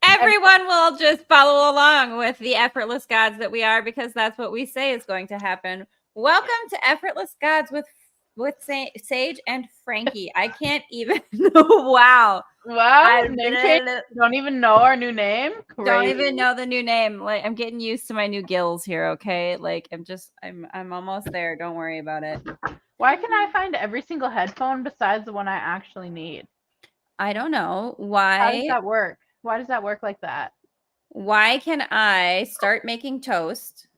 Everyone will just follow along with the effortless gods that we are, because that's what we say is going to happen. Welcome to Effortless Gods with Sage and Franki. I can't even. Wow. Name change. Don't even know our new name. Crazy. Don't even know the new name. Like, I'm getting used to my new gills here. Okay, like I'm almost there. Don't worry about it. Why can I find every single headphone besides the one I actually need? I don't know why. How does that work? Why does that work like that? Why can I start making toast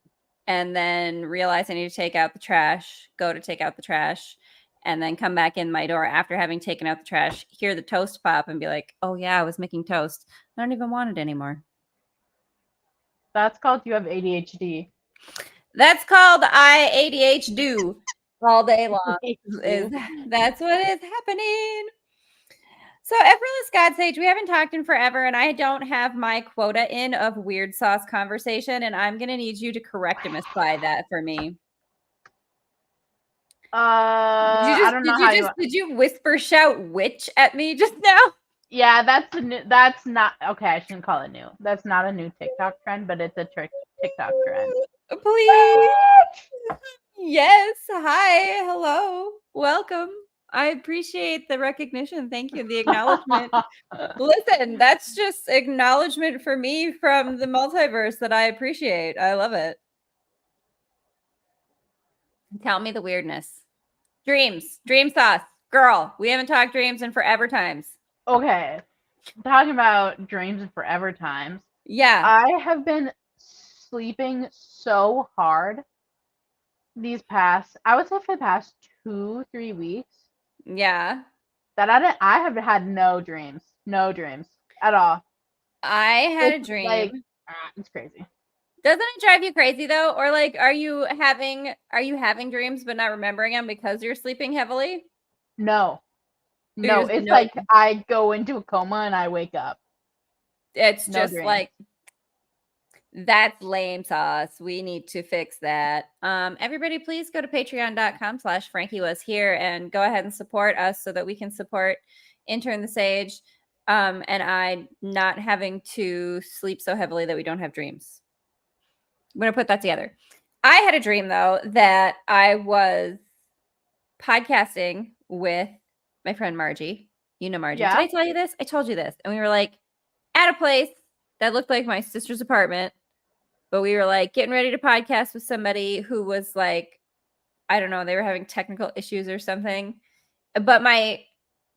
and then realize I need to take out the trash, go to take out the trash, and then come back in my door after having taken out the trash, hear the toast pop, and be like, oh yeah, I was making toast. I don't even want it anymore. That's called you have ADHD. That's called I ADH-do all day long. That's what is happening. So, Effortless God Sage, we haven't talked in forever, and I don't have my quota in of weird sauce conversation, and I'm going to need you to correctify that for me. I don't know did you whisper shout witch at me just now? Yeah, that's not okay. I shouldn't call it new. That's not a new TikTok trend, but it's a TikTok trend. Please. Yes. Hi. Hello. Welcome. I appreciate the recognition. Thank you. The acknowledgement. Listen, that's just acknowledgement for me from the multiverse that I appreciate. I love it. Tell me the weirdness. Dreams. Dream sauce. Girl, we haven't talked dreams in forever times. Okay. Talking about dreams in forever times. Yeah. I have been sleeping so hard I would say for the past 2-3 weeks. Yeah. That I have had no dreams at all. I had a dream. Like, it's crazy. Doesn't it drive you crazy though? Or like, are you having dreams but not remembering them because you're sleeping heavily? No, it's like I go into a coma and I wake up. It's just like, that's lame sauce. We need to fix that. Everybody, please go to patreon.com/FrankiWasHere and go ahead and support us so that we can support Intern the Sage and I not having to sleep so heavily that we don't have dreams. I'm going to put that together. I had a dream, though, that I was podcasting with my friend Margie. You know Margie. Yeah. Did I tell you this? I told you this. And we were like at a place that looked like my sister's apartment. But we were like getting ready to podcast with somebody who was like, I don't know, they were having technical issues or something. But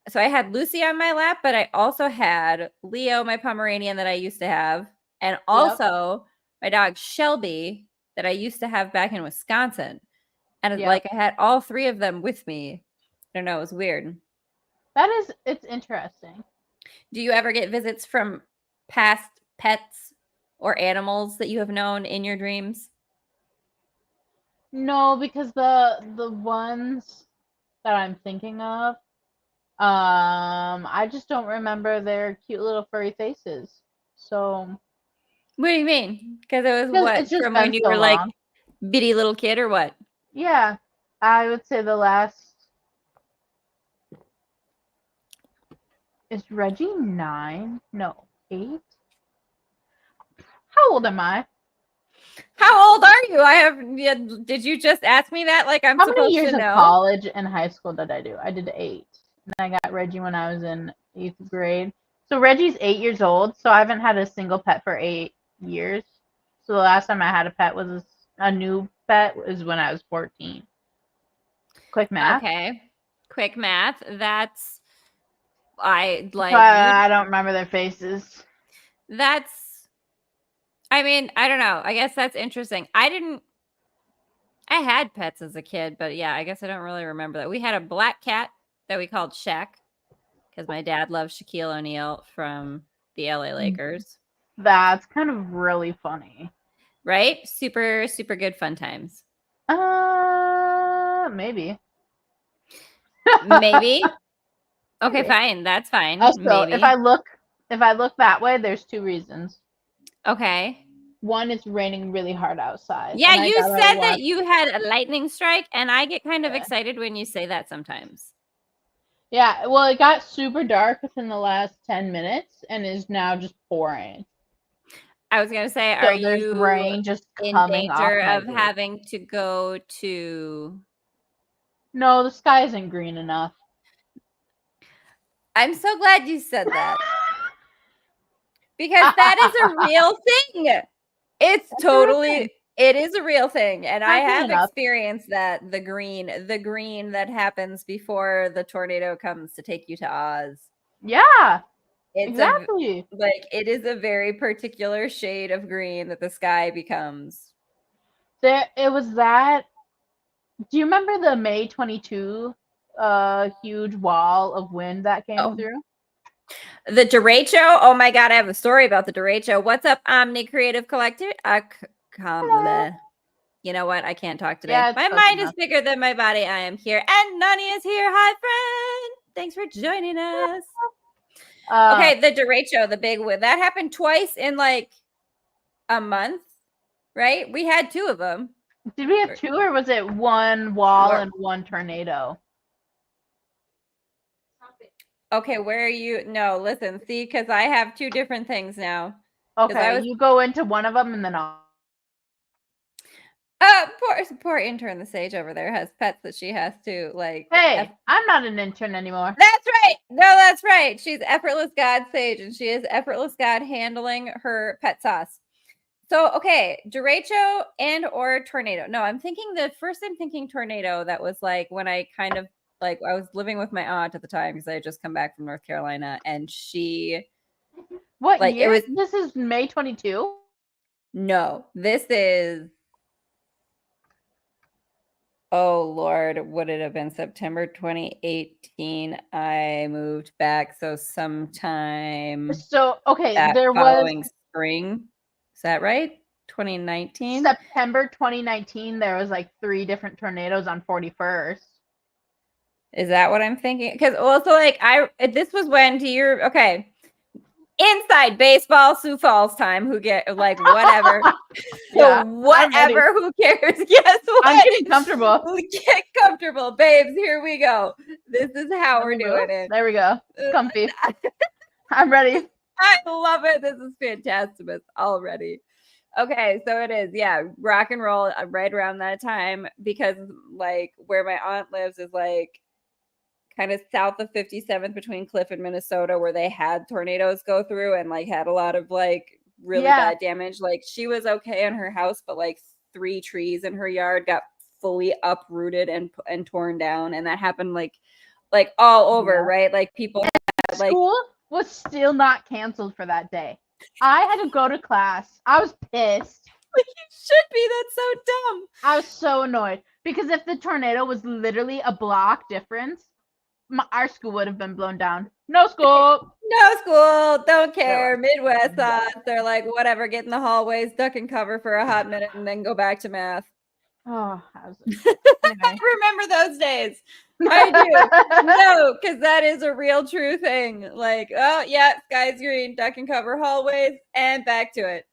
so I had Lucy on my lap, but I also had Leo, my Pomeranian that I used to have. And also my dog Shelby that I used to have back in Wisconsin. And like I had all three of them with me. I don't know, it was weird. It's interesting. Do you ever get visits from past pets or animals that you have known in your dreams? No, because the ones that I'm thinking of, I just don't remember their cute little furry faces. So what do you mean? Because it was from when you were like bitty little kid or what? Yeah, I would say the last. Is Reggie 9? No, 8. How old am I? How old are you? Did you just ask me that? Like I'm supposed to know. How many years of college and high school did I do? I did 8. And I got Reggie when I was in 8th grade. So Reggie's 8 years old. So I haven't had a single pet for 8 years. So the last time I had a pet was a new pet was when I was 14. Quick math. Okay. Quick math. That's I don't remember their faces. I mean, I don't know. I guess that's interesting. I had pets as a kid, but yeah, I guess I don't really remember that. We had a black cat that we called Shaq because my dad loved Shaquille O'Neal from the LA Lakers. That's kind of really funny. Right? Super, super good fun times. Maybe. Maybe? Okay, fine. That's fine. Also, maybe. If I look that way, there's 2 reasons. Okay. One, it's raining really hard outside. Yeah, you said that you had a lightning strike, and I get kind of excited when you say that sometimes. Yeah, well, it got super dark within the last 10 minutes and is now just pouring. I was gonna say, are So there's you rain just in coming off danger my of roof. having to go to? No, the sky isn't green enough. I'm so glad you said that because that is a real thing. It's That's a real thing. totally, it is a real thing, and I Not green have enough. experienced that the green that happens before the tornado comes to take you to Oz. Yeah, It's exactly. it is a very particular shade of green that the sky becomes. It was that. Do you remember the May 22 huge wall of wind that came Oh, through? the 𝓕𝓻𝓪. Oh my god, I have a story about the 𝓕𝓻𝓪. What's up, 𝓕𝓻𝓪𝓷𝓴𝓲? You know what? I can't talk today. Yeah, it's My close mind is enough. bigger than my body. I am here, and Nani is here. Hi, friend. Thanks for joining us. Okay, the 𝓕𝓻𝓪, the big one, that happened twice in like a month, right? We had two of them. Did we have two, or was it one wall and one tornado? Okay, where are you? No, listen, see, because I have two different things now. Okay, you go into one of them and then I'll. Poor intern the sage over there has pets that she has to like. Hey, I'm not an intern anymore. That's right. No, that's right. She's Effortless God Sage, and she is Effortless God handling her pet sauce. So, okay, 𝓕𝓻𝓪 and or tornado. No, I'm thinking tornado. That was like when I kind of like I was living with my aunt at the time because I had just come back from North Carolina, and she. What Like year? it was. This is May 22. No, this is. Oh Lord, would it have been September 2018? I moved back, so sometime So okay, that there was following spring. Is that right? 2019? September 2019. There was like 3 different tornadoes on 41st. Is that what I'm thinking? Because also, like, this was when okay, inside baseball, Sioux Falls time. Who get like whatever, Yeah, whatever. Who cares? Guess what? I'm getting comfortable. Get comfortable, babes. Here we go. This is how we're doing it. There we go. Comfy. I'm ready. I love it. This is fantastic already. Okay, so it is, yeah, rock and roll right around that time because like where my aunt lives is like kind of south of 57th between Cliff and Minnesota, where they had tornadoes go through and like had a lot of like really bad damage. Like she was okay in her house, but like 3 trees in her yard got fully uprooted and torn down, and that happened like all over, right? Like people had, like school was still not canceled for that day. I had to go to class. I was pissed. Like you should be. That's so dumb. I was so annoyed because if the tornado was literally a block difference, our school would have been blown down. No school. No school. Don't care. Midwest thoughts. They're like, whatever, get in the hallways, duck and cover for a hot minute, and then go back to math. Oh, anyway. I remember those days. I do. No, because that is a real true thing. Like, oh, yeah, sky's green, duck and cover hallways, and back to it.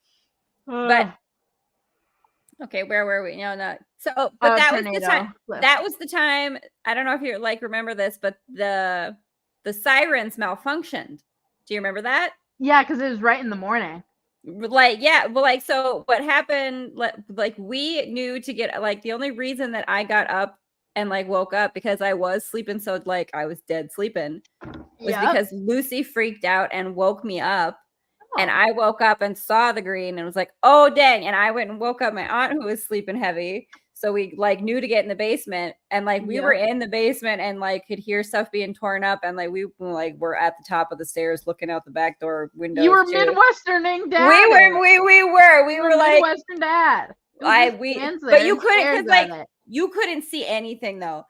But, okay, where were we? No, not. So, but that was the time. That was the time. I don't know if you like remember this, but the sirens malfunctioned. Do you remember that? Yeah, because it was right in the morning. Like, yeah, well, like, so what happened, like we knew to get, like, the only reason that I got up and like woke up because I was sleeping, so like I was dead sleeping, was because Lucy freaked out and woke me up. And I woke up and saw the green and was like, oh dang. And I went and woke up my aunt who was sleeping heavy. So we like knew to get in the basement, and like we were in the basement and like could hear stuff being torn up, and like we like were at the top of the stairs looking out the back door window. You were Midwesterning dad. We were like Midwestern dad. But you couldn't, because like you couldn't see anything though,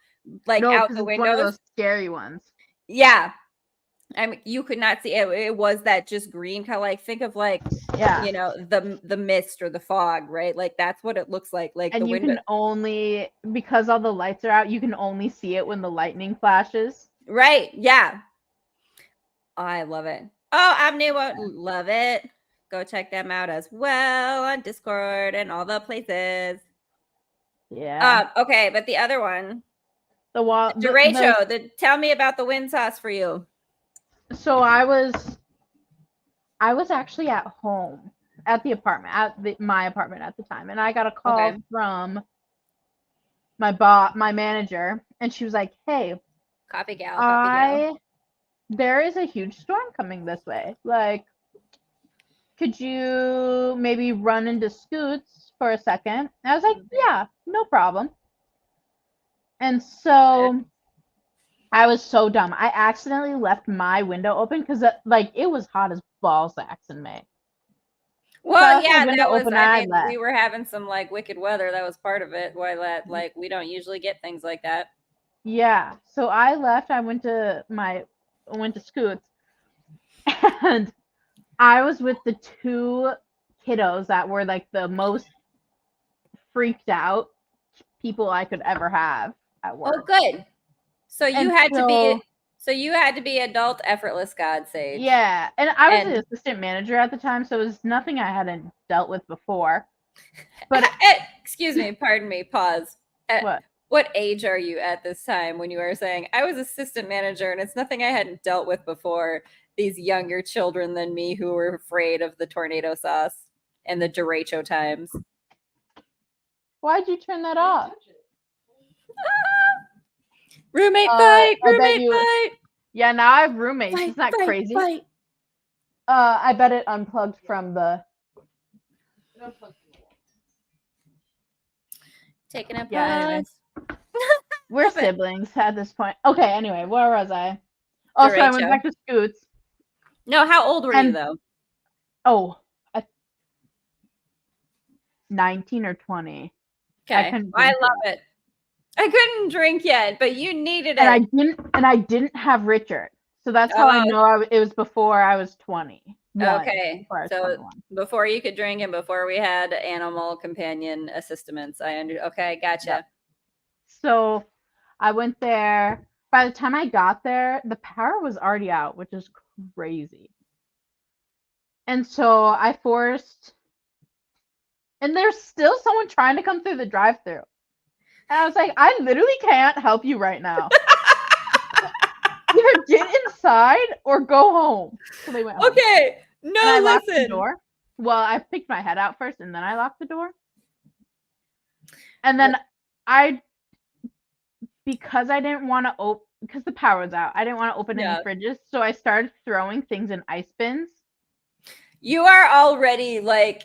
like out the windows. One of those scary ones. Yeah. I mean, you could not see it. It was that just green, kind of like, think of like, you know, the mist or the fog, right? Like that's what it looks like. Like, and the you window. can only, because all the lights are out, you can only see it when the lightning flashes. Right? Yeah. I love it. Oh, Omni won't love it. Go check them out as well on Discord and all the places. Yeah. Okay, but the other one. The wall. 𝓕𝓻𝓪𝓷𝓴𝓲. Tell me about the wind sauce for you. So I was actually at home at the apartment, my apartment at the time, and I got a call from my manager, and she was like, "Hey, Coffee gal. There is a huge storm coming this way. Like, could you maybe run into Scoots for a second?" And I was like, "Yeah, no problem." And so I was so dumb. I accidentally left my window open because it was hot as ball sacks in May. Well, yeah, that was. I mean, we were having some like wicked weather. That was part of it. Why that? Like, we don't usually get things like that. Yeah. So I left. I went to Scoots, and I was with the two kiddos that were like the most freaked out people I could ever have at work. Oh, good. So you had to be adult effortless God Sage. Yeah, and I was the assistant manager at the time, so it was nothing I hadn't dealt with before. But excuse me, pardon me, pause. What age are you at this time when you are saying I was assistant manager and it's nothing I hadn't dealt with before? These younger children than me who were afraid of the tornado sauce and the derecho times. Why'd you turn that off? Roommate fight! Roommate fight! Yeah, now I have roommates. Isn't that crazy? Fight. I bet it unplugged from the. Taking a pause. Anyway. We're siblings at this point. Okay, anyway, where was I? Also, I went back to Scoots. No, how old were you though? Oh, 19 or 20. Okay, I love it. I couldn't drink yet, but you needed it. And I didn't have Richard. So that's how I know it was before I was 20. Okay. So before you could drink and before we had animal companion assistance. Okay, gotcha. Yeah. So I went there. By the time I got there, the power was already out, which is crazy. And so I and there's still someone trying to come through the drive-thru. And I was like, I literally can't help you right now. Either get inside or go home. So they went home. Okay. No, and I locked the door. Well, I picked my head out first and then I locked the door. And then because I didn't want to open, because the power was out, I didn't want to open any fridges. So I started throwing things in ice bins. You are already like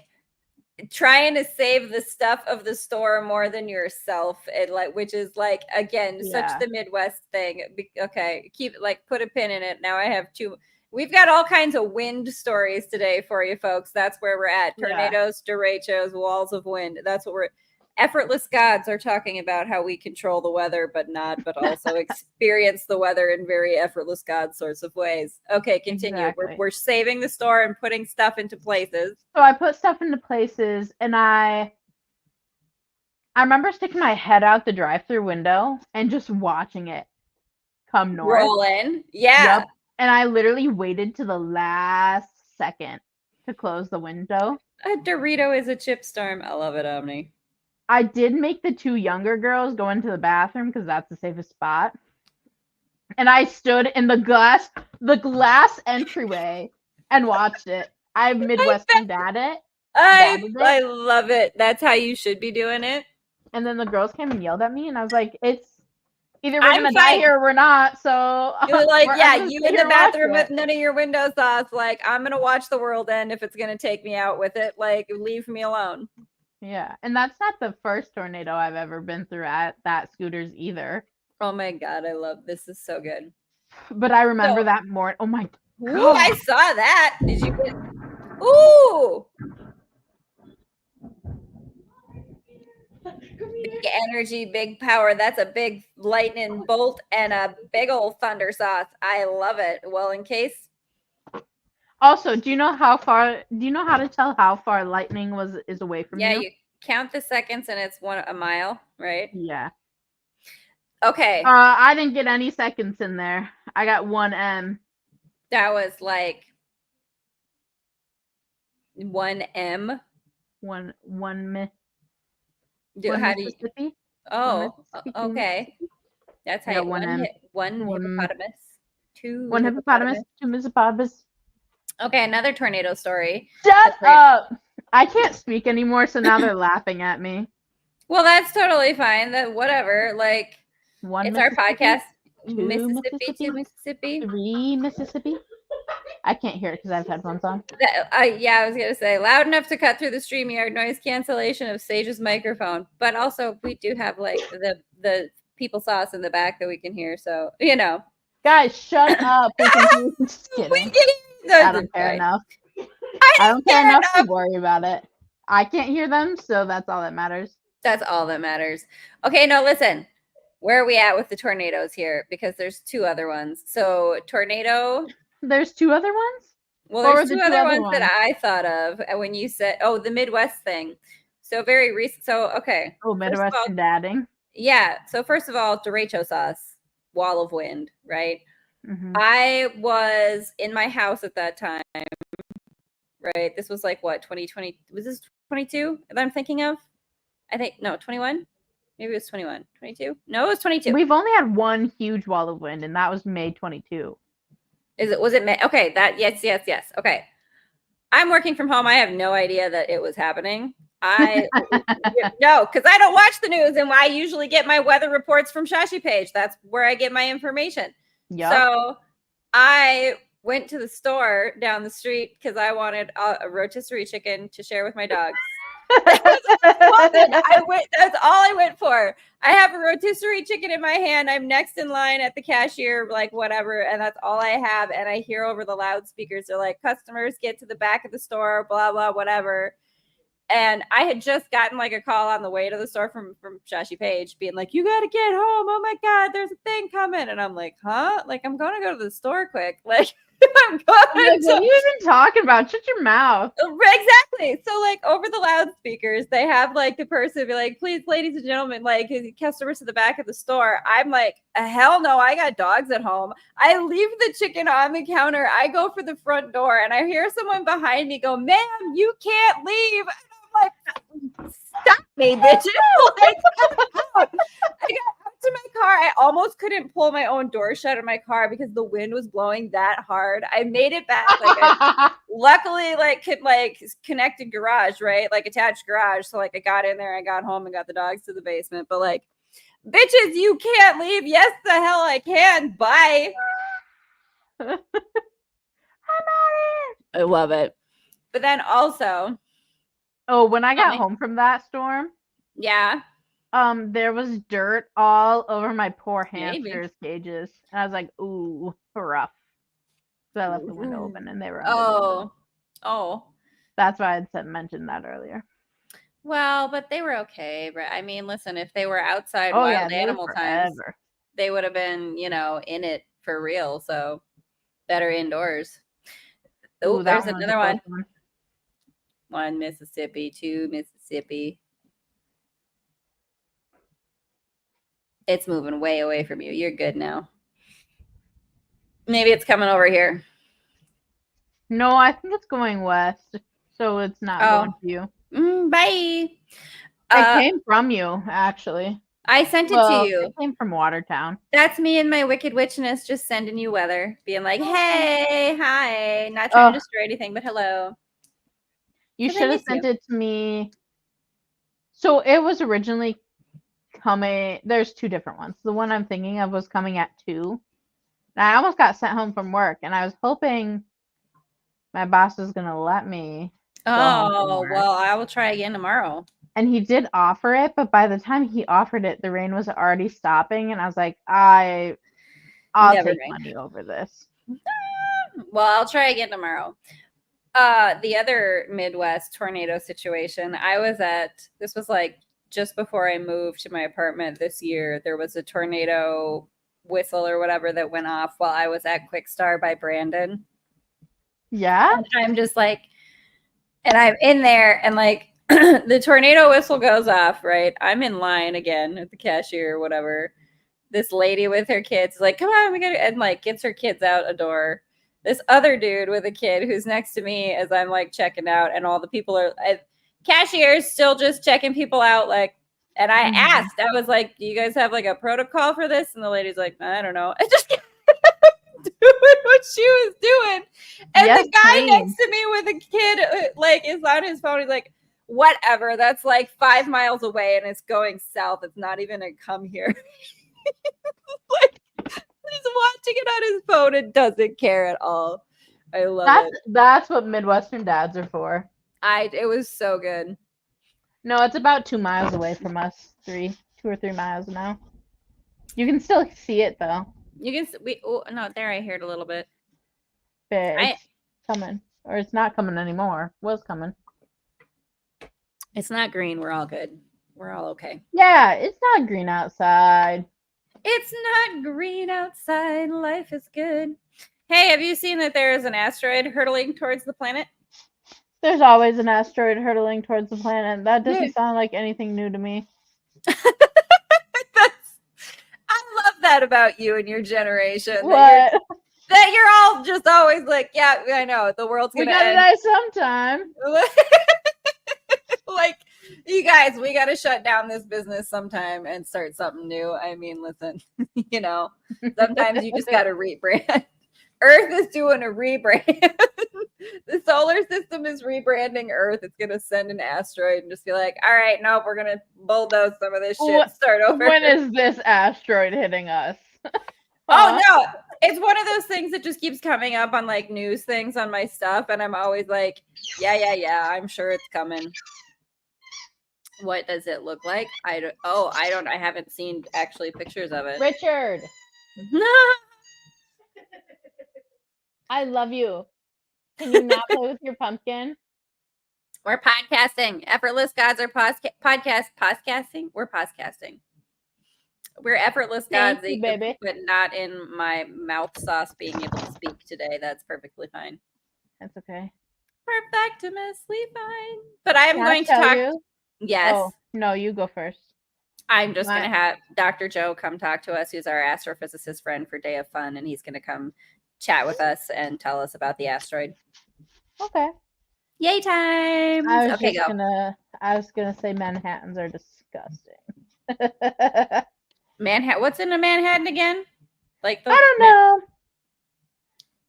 trying to save the stuff of the store more than yourself, and which is like, again, such the Midwest thing. Okay, put a pin in it. Now I have two. We've got all kinds of wind stories today for you folks. That's where we're at. Tornadoes, derechos, walls of wind. That's what we're. Effortless gods are talking about how we control the weather, but also experience the weather in very effortless God sorts of ways. Okay, continue. Exactly. We're saving the store and putting stuff into places. So I put stuff into places, and I remember sticking my head out the drive-through window and just watching it come north. Roll in. Yeah. Yep. And I literally waited to the last second to close the window. A Dorito is a chip storm. I love it, Omni. I did make the two younger girls go into the bathroom because that's the safest spot. And I stood in the glass entryway and watched it. I Midwestern dad it. I love it. That's how you should be doing it. And then the girls came and yelled at me, and I was like, it's either we're gonna die here or we're not. So you're like, you in the bathroom with none of your window sauce. Like, I'm gonna watch the world end if it's gonna take me out with it. Like, leave me alone. Yeah, and that's not the first tornado I've ever been through at that Scooters either. Oh my god, I love this. Is so good. But I remember that morning. Oh my god. Ooh, I saw that. Did you get ooh. Big energy, big power. That's a big lightning bolt and a big old thunder sauce. I love it. Well, in case. Also, do you know how to tell how far lightning is away from you? Yeah, you count the seconds and it's a mile, right? Yeah. Okay. I didn't get any seconds in there. I got 1 M. That was like 1 M. 1 How do you? Oh, okay. That's I how got you, one one hippopotamus, two one hippopotamus, two hippopotamus. Okay, another tornado story. Shut up! I can't speak anymore, so now they're laughing at me. Well, that's totally fine. That whatever. Like, One it's our podcast. two Mississippi to Mississippi. Three Mississippi. I can't hear it because I have headphones on. Yeah, I was gonna say loud enough to cut through the StreamYard noise cancellation of Sage's microphone, but also we do have like the people sauce in the back that we can hear. So you know, guys, shut up. We can hear. Just kidding. I don't care enough. I don't care enough to worry about it. I can't hear them, so that's all that matters. That's all that matters. Okay, no, listen. Where are we at with the tornadoes here? Because there's two other ones. So tornado. There's two other ones? Well, there's two other ones that I thought of when you said, oh, the Midwest thing. So very recent. So, okay. Oh, Midwestern dadding. Yeah. So first of all, derecho sauce, wall of wind, right? Mm-hmm. I was in my house at that time, right? This was like what, 2020? Was this 22 that I'm thinking of? I think, no, 21? Maybe it was 21. 22? No, it was 22. We've only had one huge wall of wind, and that was May 22. Was it May? Okay, yes. Okay. I'm working from home. I have no idea that it was happening. No, because I don't watch the news, and I usually get my weather reports from Shashi Page. That's where I get my information. Yep. So I went to the store down the street because I wanted a rotisserie chicken to share with my dogs. That's all I went for. I have a rotisserie chicken in my hand. I'm next in line at the cashier, like whatever, and that's all I have. And I hear over the loudspeakers, they're like, customers get to the back of the store, blah, blah, whatever. And I had just gotten like a call on the way to the store from Shashi Page being like, you got to get home. Oh my God, there's a thing coming. And I'm like, huh? Like, I'm going to go to the store quick. Like, I'm going what are you even talking about? Shut your mouth. Exactly. So like over the loudspeakers, they have like the person be like, please, ladies and gentlemen, like customers to the back of the store. I'm like, hell no, I got dogs at home. I leave the chicken on the counter. I go for the front door and I hear someone behind me go, ma'am, you can't leave. And I'm like, stop me, bitches. Like, I got out to my car. I almost couldn't pull my own door shut in my car because the wind was blowing that hard. I made it back. Like, luckily, connected garage, right? Like attached garage. So like I got in there, I got home and got the dogs to the basement. But like, bitches, you can't leave. Yes, the hell I can. Bye. I'm out here. I love it. But then also, when I got home from that storm, yeah. There was dirt all over my poor hamsters' cages. And I was like, ooh, rough. So I left the window open and they were under Oh. That's why I mentioned that earlier. Well, but they were okay. But I mean, listen, if they were outside wild animal times, they would have been, in it for real. So better indoors. Oh, there's another one. One Mississippi, two Mississippi. It's moving way away from you. You're good now. Maybe it's coming over here. No, I think it's going west. So it's not going to you. Bye. It came from you, actually. I sent it to you. It came from Watertown. That's me and my wicked witchness just sending you weather. Being like, hey, hi. Not trying to destroy anything, but hello. You should have sent it to me. So it was originally coming. There's two different ones. The one I'm thinking of was coming at 2. And I almost got sent home from work, and I was hoping my boss was going to let me. Oh, well, I will try again tomorrow. And he did offer it, but by the time he offered it, the rain was already stopping, and I was like, I'll take money over this. Well, I'll try again tomorrow. The other Midwest tornado situation, this was like just before I moved to my apartment this year. There was a tornado whistle or whatever that went off while I was at Quick Star by Brandon. Yeah. And I'm just like, and I'm in there and like the tornado whistle goes off, right? I'm in line again at the cashier or whatever. This lady with her kids is like, come on, we gotta, and like gets her kids out a door. This other dude with a kid who's next to me as I'm like checking out, and all the people are cashiers still just checking people out, like And I Mhm. asked, I was like, do you guys have like a protocol for this? And the lady's like, I don't know. I just kept doing what she was doing. And Yes, the guy queen. next to me with a kid like is on his phone. He's like, whatever. That's like 5 miles away and it's going south. It's not even gonna come here. Like, he's watching it on his phone and doesn't care at all. I love it. That's what Midwestern dads are for. It was so good. No, it's about 2 miles away from us. 2 or 3 miles now. You can still see it though. You can no, there I heard a little bit. But it's coming. Or it's not coming anymore. Was coming. It's not green. We're all good. We're all okay. Yeah, it's not green outside. It's not green outside. Life is good. Hey, have you seen that there is an asteroid hurtling towards the planet? There's always an asteroid hurtling towards the planet. That doesn't Yeah. sound like anything new to me. I love that about you and your generation. What? That you're all just always like, yeah, I know the world's We gonna gotta end. die sometime. Like, you guys, we gotta shut down this business sometime and start something new. I mean, listen, you know, sometimes you just gotta rebrand. Earth is doing a rebrand. The solar system is rebranding Earth. It's gonna send an asteroid and just be like, all right, nope, we're gonna bulldoze some of this shit and start over. When is this asteroid hitting us? Oh no, it's one of those things that just keeps coming up on like news things on my stuff, and I'm always like, yeah, I'm sure it's coming. What does it look like? I haven't seen actually pictures of it. Richard, I love you. Can you not play with your pumpkin? We're podcasting. Effortless Gods are podcasting. We're podcasting. We're effortless gods, Thank you, baby. but not in my mouth sauce being able to speak today. That's perfectly fine. That's okay. Perfectimusly fine. But I am Can going I to tell talk. you? Yes. Oh, no, you go first. I'm just going to have Dr. Joe come talk to us, who's our astrophysicist friend for Day of Fun, and he's going to come chat with us and tell us about the asteroid. Okay. Yay time! I was Okay, go. I was gonna say Manhattans are disgusting. Manhattan. What's in a Manhattan again? Like I don't know.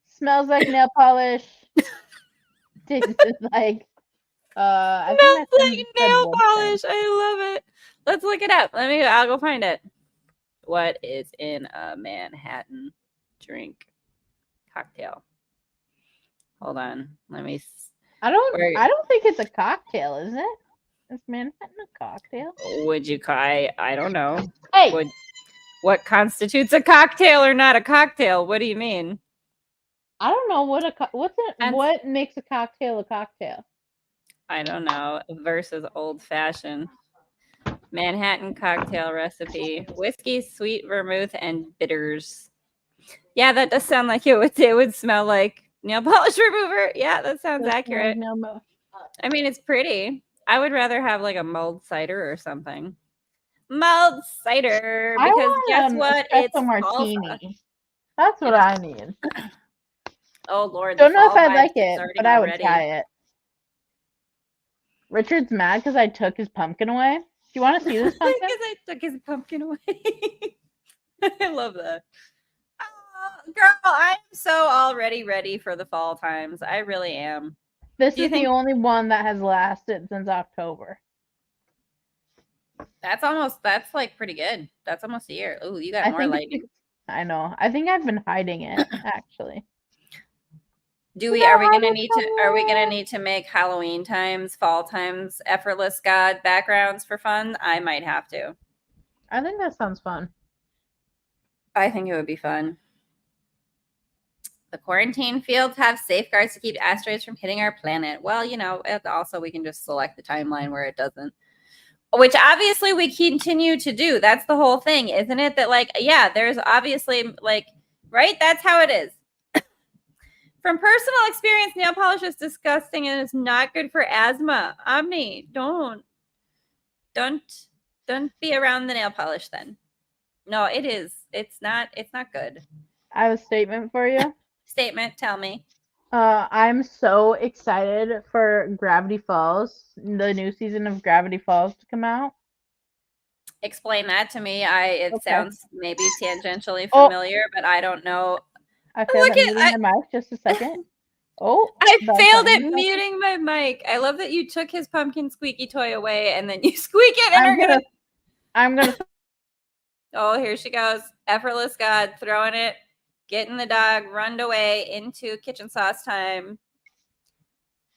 Smells like nail polish. Tastes like I think smells like nail polish. I love it. Let's look it up. I'll go find it. What is in a Manhattan drink cocktail? Hold on. I don't think it's a cocktail, is it? Is Manhattan a cocktail? Would you I don't know. Hey, what constitutes a cocktail or not a cocktail? What do you mean? I don't know what makes a cocktail a cocktail. I don't know. Versus old fashioned. Manhattan cocktail recipe: whiskey, sweet vermouth, and bitters. Yeah, that does sound like it would smell like nail polish remover. Yeah, that sounds accurate. I mean, it's pretty. I would rather have like a mulled cider or something. Mulled cider, because guess what? It's martini. That's what I need. Oh Lord! Don't know if I'd like it, but I would try it. Richard's mad because I took his pumpkin away. Do you want to see this pumpkin? Because I took his pumpkin away. I love that. Oh, girl, I'm so already ready for the fall times. I really am. This is the only one that has lasted since October. That's like pretty good. That's almost a year. Oh, you got more lightning. I know. I think I've been hiding it, actually. Are we gonna need to make Halloween times, fall times, effortless God backgrounds for fun? I might have to. I think that sounds fun. I think it would be fun. The quarantine fields have safeguards to keep asteroids from hitting our planet. Well, you know, also we can just select the timeline where it doesn't. Which obviously we continue to do. That's the whole thing, isn't it? That like, yeah, there's obviously like, right? That's how it is. From personal experience, nail polish is disgusting and it's not good for asthma. Omni, don't be around the nail polish then. No, it is. It's not good. I have a statement for you. Statement, tell me. I'm so excited for Gravity Falls, the new season of Gravity Falls to come out. Explain that to me. It Okay. sounds maybe tangentially familiar, but I don't know. I failed Look at muting my mic. Just a second. Oh, I that's failed not at muted. muting my mic. I love that you took his pumpkin squeaky toy away and then you squeak it and I'm gonna. Oh, here she goes. Effortless God throwing it, getting the dog runned away into kitchen sauce time.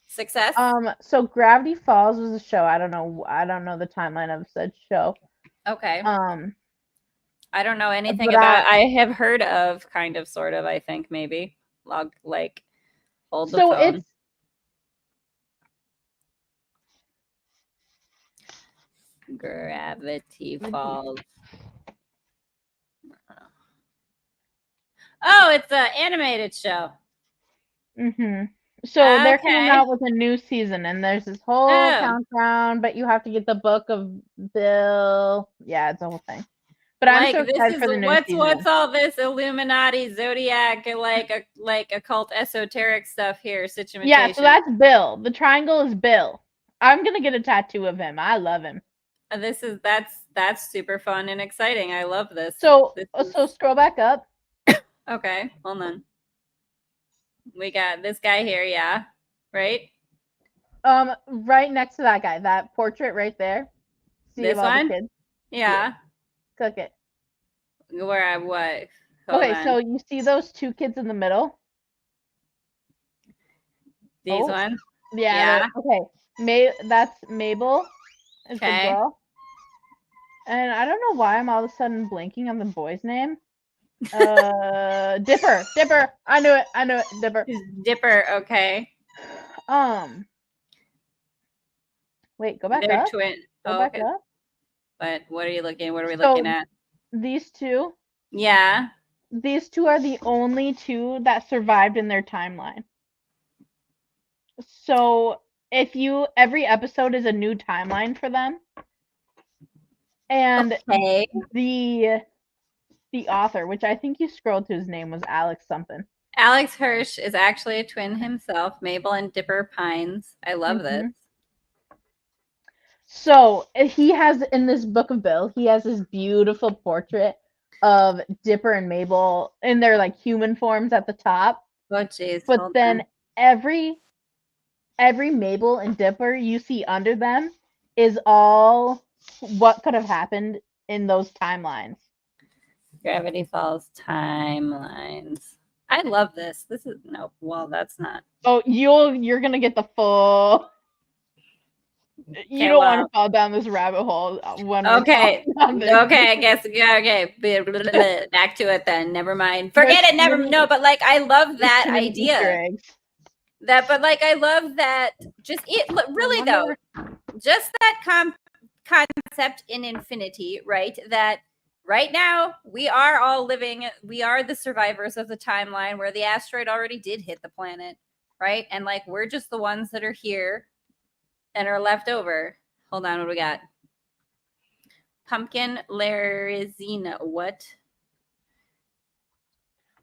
Success. So Gravity Falls was a show. I don't know the timeline of said show. Okay. I don't know anything about. I have heard of, kind of, sort of. I think maybe hold the phone. It's Gravity Falls. Oh, it's an animated show. So they're coming out with a new season, and there's this whole countdown, but you have to get the book of Bill. Yeah, it's a whole thing. But I'm so excited for the new season. What's all this Illuminati, Zodiac, like occult, esoteric stuff here? Situation. Yeah, so that's Bill. The triangle is Bill. I'm gonna get a tattoo of him. I love him. That's super fun and exciting. I love this. So scroll back up. Okay, hold on. We got this guy here, yeah, right? Right next to that guy, that portrait right there. See this one? The kids? Yeah. Click it. Where what? Okay, so you see those two kids in the middle? These ones? Yeah. Okay. That's Mabel. Is the girl. And I don't know why I'm all of a sudden blanking on the boy's name. Dipper. I knew it. Dipper. Okay. Wait, go back They're up. Twin. Go back up. But what are you looking? What are we looking at? These two. Yeah. These two are the only two that survived in their timeline. So every episode is a new timeline for them. And the author, which I think you scrolled to, his name was Alex something. Alex Hirsch is actually a twin himself, Mabel and Dipper Pines. I love this. So he has, in this book of Bill, he has this beautiful portrait of Dipper and Mabel in their like human forms at the top. Oh jeez. But then every Mabel and Dipper you see under them is all what could have happened in those timelines. Gravity Falls timelines. I love this. This is that's not. Oh, you're gonna get the full. You don't want to fall down this rabbit hole. Okay. I guess. Yeah. Okay. Back to it then. Never mind. Forget it. No, but like I love that idea. I love that. Really though, just that concept in infinity, right? That. Right now, we are all living, we are the survivors of the timeline where the asteroid already did hit the planet, right? And like, we're just the ones that are here and are left over. Hold on, what do we got? 𝓕𝓮𝓪𝓷𝓴𝓲𝓥.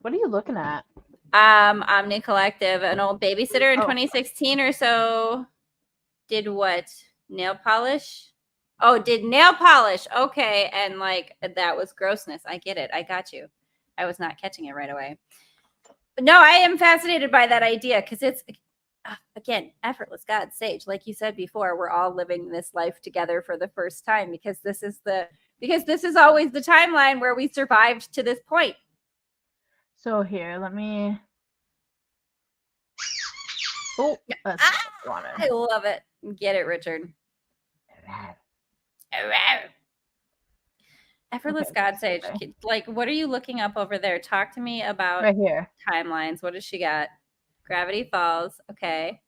What are you looking at? Omni Collective, an old babysitter in 2016 or so did what? Nail polish? Oh, did nail polish. Okay. And like, that was grossness. I get it. I got you. I was not catching it right away. But no, I am fascinated by that idea because it's, again, effortless God Sage. Like you said before, we're all living this life together for the first time because this is always the timeline where we survived to this point. So here, let me. Oh, I love it. Get it, Richard. Effortless God Sage. Like, what are you looking up over there? Talk to me about right here timelines. What does she got? Gravity Falls. Okay.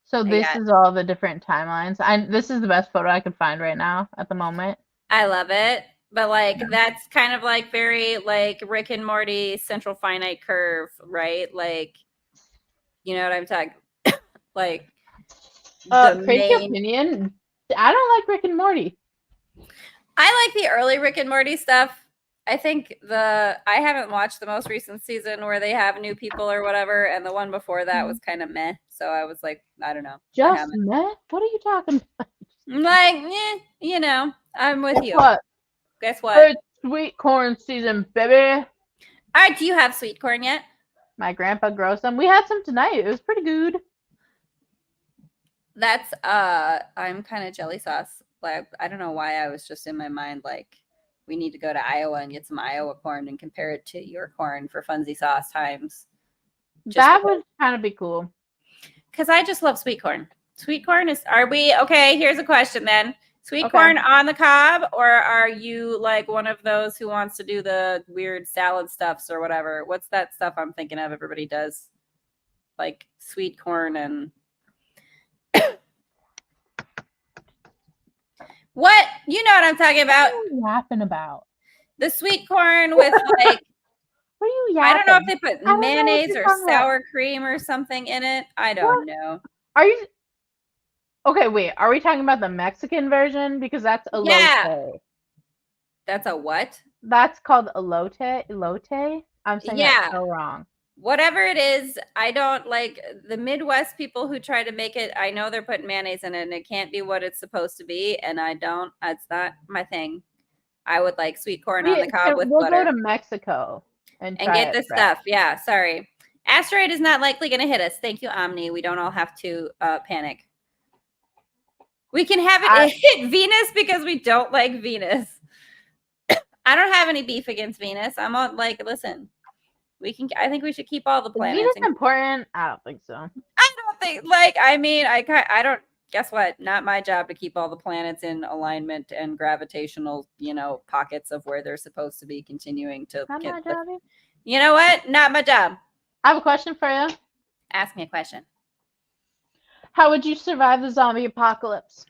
So this is all the different timelines. This is the best photo I could find right now at the moment. I love it. But like that's kind of like very like Rick and Morty central finite curve, right? Like, you know what I'm talking like crazy opinion. I don't like Rick and Morty. I like the early Rick and Morty stuff. I think I haven't watched the most recent season where they have new people or whatever, and the one before that was kind of meh. So I was like, I don't know. Just meh? What are you talking about? I'm like, I'm with Guess you. what? Guess what? It's sweet corn season, baby. All right, do you have sweet corn yet? My grandpa grows some. We had some tonight. It was pretty good. That's I'm kind of jelly sauce. Like, I don't know why I was just in my mind like we need to go to Iowa and get some Iowa corn and compare it to your corn for funsy sauce times. That would kind of be cool. Because I just love sweet corn. Sweet corn is, are we, okay, here's a question then. Sweet Okay. corn on the cob, or are you like one of those who wants to do the weird salad stuffs or whatever? What's that stuff I'm thinking of everybody does? Like sweet corn and... What? You know what I'm talking about. What are you yapping about? The sweet corn with like... What are you yapping? I don't know if they put I don't know what mayonnaise you're or talking about. sour cream or something in it. I don't know. Are you... Okay, wait. Are we talking about the Mexican version? Because that's elote. Yeah. That's a what? That's called elote. Elote? I'm saying that so wrong. Whatever it is, I don't like the Midwest people who try to make it. I know they're putting mayonnaise in it and it can't be what it's supposed to be. And I don't, it's not my thing. I would like sweet corn on the cob with butter. We'll go to Mexico and get this stuff. Yeah, sorry. Asteroid is not likely going to hit us. Thank you, Omni. We don't all have to panic. We can have it hit Venus because we don't like Venus. I don't have any beef against Venus. I'm all like, listen, I think we should keep all the planets. Is Venus important? I don't think so. I don't think, like, I mean, I don't, guess what? Not my job to keep all the planets in alignment and gravitational, pockets of where they're supposed to be continuing to Not get my job. You know what? Not my job. I have a question for you. Ask me a question. How would you survive the zombie apocalypse?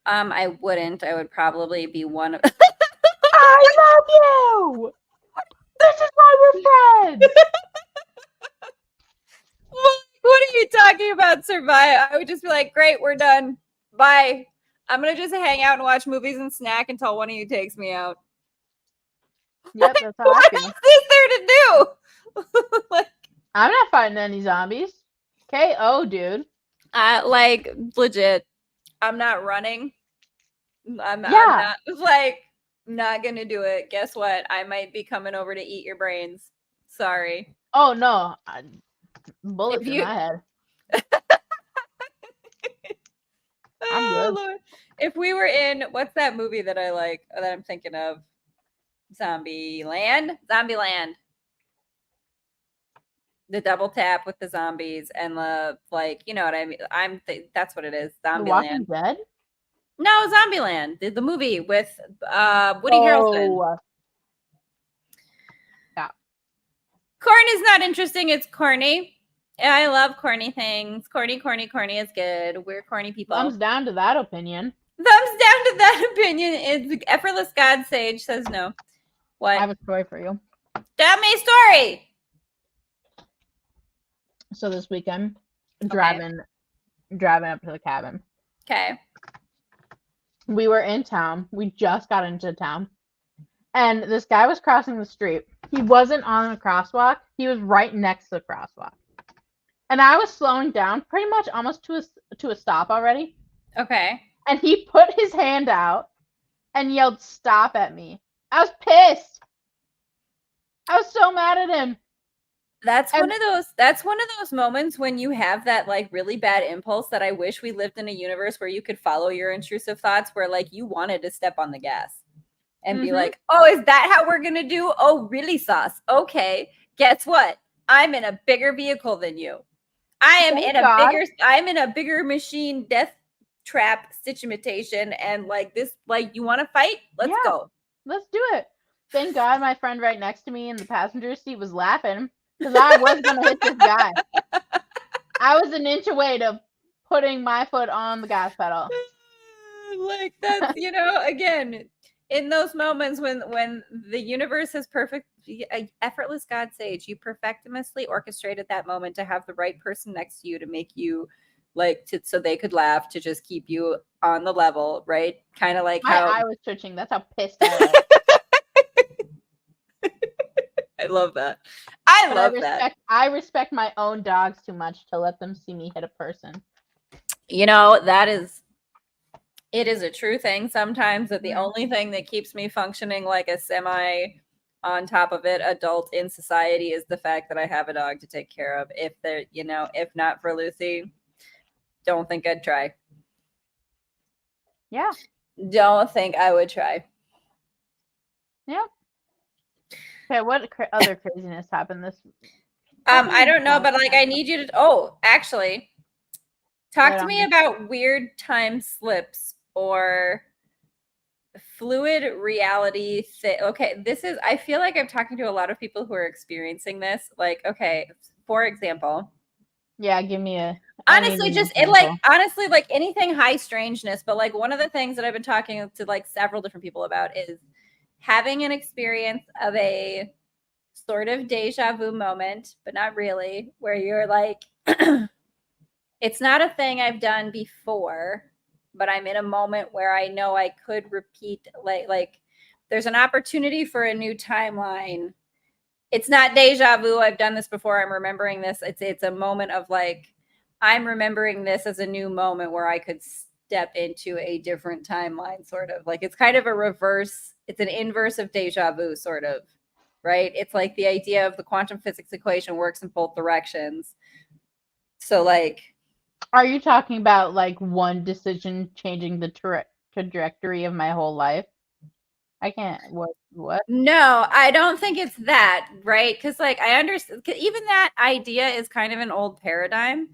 I wouldn't. I would probably be one of... I love you! This is why we're friends! What are you talking about, survive? I would just be like, great, we're done. Bye. I'm going to just hang out and watch movies and snack until one of you takes me out. Yep, that's how I feel. What else is there to do? Like, I'm not fighting any zombies. KO, dude. Like, legit. I'm not running. I'm not going to do it. Guess what? I might be coming over to eat your brains. Sorry. Oh, no. Bullets in my head. I'm good. Lord. If we were in, what's that movie that I like, that I'm thinking of? Zombieland? Zombieland. The double tap with the zombies and the, like, you know what I mean? That's what it is. Zombieland. The Walking Dead? No, Zombieland. The movie with Woody Harrelson. Yeah. Corn is not interesting. It's corny. I love corny things. Corny is good. We're corny people. Thumbs down to that opinion. Thumbs down to that opinion. It's Effortless God Sage says no. What? I have a story for you. Tell me a story. So this weekend, driving up to the cabin. Okay. We were in town. We just got into town. And this guy was crossing the street. He wasn't on a crosswalk. He was right next to the crosswalk. And I was slowing down pretty much almost to a stop already. Okay. And he put his hand out and yelled, "Stop" at me. I was pissed. I was so mad at him. That's one of those moments when you have that like really bad impulse that I wish we lived in a universe where you could follow your intrusive thoughts, where like you wanted to step on the gas and be like, oh, is that how we're going to do? Oh, really, sauce? Okay. Guess what? I'm in a bigger vehicle than you. I'm in a bigger machine death trap situation. And like this, like, you want to fight? Let's go. Let's do it. Thank God my friend right next to me in the passenger seat was laughing, because I was going to hit this guy. I was an inch away to putting my foot on the gas pedal. Like, that's, again, in those moments when the universe has effortless God Sage, you perfectly orchestrated that moment to have the right person next to you to make you so they could laugh, to just keep you on the level, right? Kind of like how I was twitching. That's how pissed I was. I love that. I respect my own dogs too much to let them see me hit a person. That is it is a true thing sometimes that the only thing that keeps me functioning like a semi on top of it adult in society is the fact that I have a dog to take care of. If they're, if not for Lucy, don't think I'd try. Yeah. Don't think I would try. Yep. Okay, what other craziness happened this? I don't know, but like I need you to. Oh, actually, talk to me about weird time slips or fluid reality. Okay, this is. I feel like I'm talking to a lot of people who are experiencing this. Like, okay, for example. Yeah, give me a. Honestly, just it like honestly like anything high strangeness, but like one of the things that I've been talking to like several different people about is having an experience of a sort of deja vu moment, but not really, where you're like, it's not a thing I've done before, but I'm in a moment where I know I could repeat, like there's an opportunity for a new timeline. It's not deja vu. I've done this before. I'm remembering this. It's a moment of like, I'm remembering this as a new moment where I could step into a different timeline, sort of like it's kind of a reverse. It's an inverse of deja vu, sort of, right? It's like the idea of the quantum physics equation works in both directions. So like, are you talking about like one decision changing the trajectory of my whole life? I can't. What? No, I don't think it's that, right? Because like I understand, even that idea is kind of an old paradigm.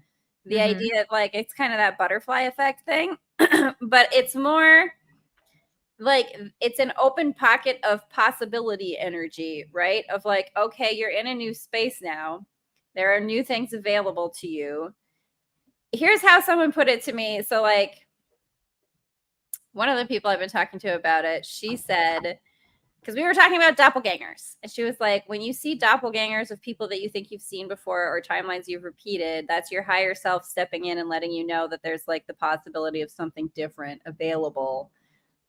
The idea of like it's kind of that butterfly effect thing, but it's more like it's an open pocket of possibility energy, right? Of like, okay, you're in a new space now. There are new things available to you. Here's how someone put it to me. So like one of the people I've been talking to about it, she said, because we were talking about doppelgangers, and she was like, when you see doppelgangers of people that you think you've seen before or timelines you've repeated, that's your higher self stepping in and letting you know that there's like the possibility of something different available.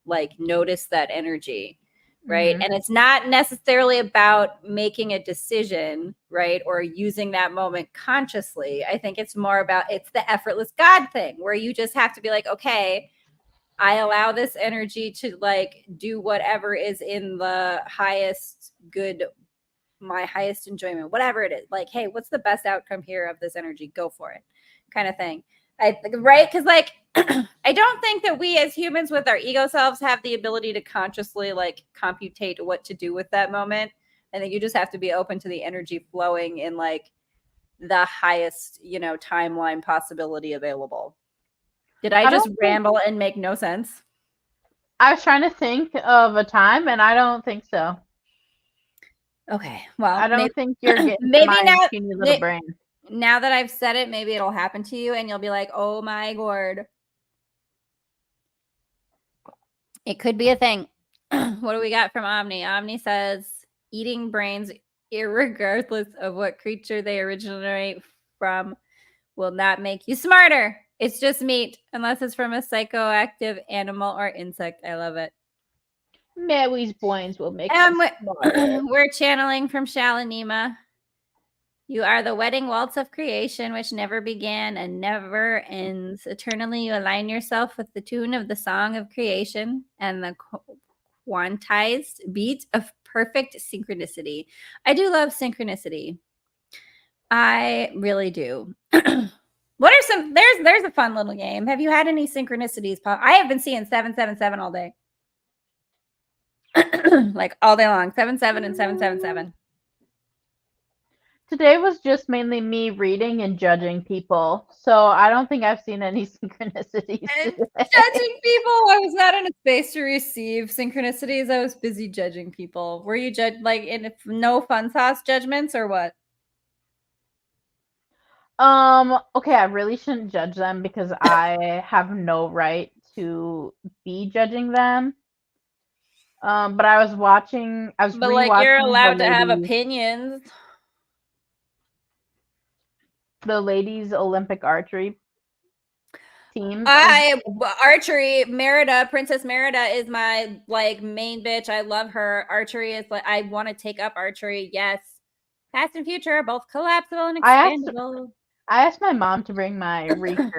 Like notice that energy, right? And it's not necessarily about making a decision, right? Or using that moment consciously. I think it's more about, it's the effortless God thing where you just have to be like, okay, I allow this energy to like do whatever is in the highest good, my highest enjoyment, whatever it is. Like, hey, what's the best outcome here of this energy? Go for it, kind of thing. Right? Because like, I don't think that we as humans with our ego selves have the ability to consciously like computate what to do with that moment. I think you just have to be open to the energy flowing in like the highest, timeline possibility available. Did I just ramble and make no sense? I was trying to think of a time, and I don't think so. Okay, well, I don't think you're getting maybe my teeny little brain. Now that I've said it, maybe it'll happen to you, and you'll be like, "Oh my god!" It could be a thing. What do we got from Omni? Omni says, "Eating brains, irregardless of what creature they originate from, will not make you smarter. It's just meat, unless it's from a psychoactive animal or insect." I love it. Mary's brains will make you smarter. We're channeling from Shalanima. You are the wedding waltz of creation, which never began and never ends. Eternally, you align yourself with the tune of the song of creation and the quantized beat of perfect synchronicity. I do love synchronicity. I really do. What are some? There's a fun little game. Have you had any synchronicities? I have been seeing 777 all day, like all day long. 77 and 777. Today was just mainly me reading and judging people, so I don't think I've seen any synchronicities today. Judging people. I was not in a space to receive synchronicities. I was busy judging people. Were you like in no fun sauce judgments or what? Okay, I really shouldn't judge them because I have no right to be judging them. But I was rewatching. Like you're allowed to have opinions. The ladies' Olympic archery team. Archery, Princess Merida is my like main bitch. I love her. Archery is like I want to take up archery. Yes. Past and future are both collapsible and expandable. I asked my mom to bring my recurve,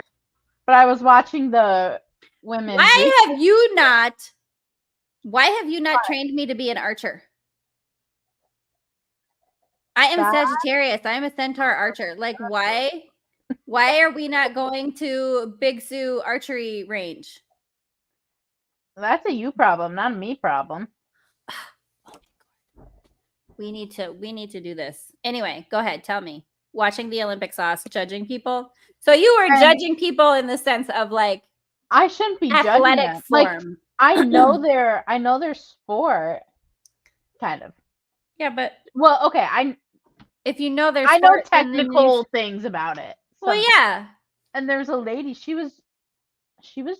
but I was watching the women. Why have you not trained me to be an archer? I am Sagittarius. I am a centaur archer. Like, why are we not going to Big Sioux archery range? That's a you problem, not a me problem. We need to do this. Anyway, go ahead. Tell me. Watching the Olympic sauce, judging people. So you were judging people in the sense of like I shouldn't be judging them. Like I know their sport, kind of. Yeah, but well, okay. If you know their I sport, know technical things about it. Well, yeah. And there's a lady. She was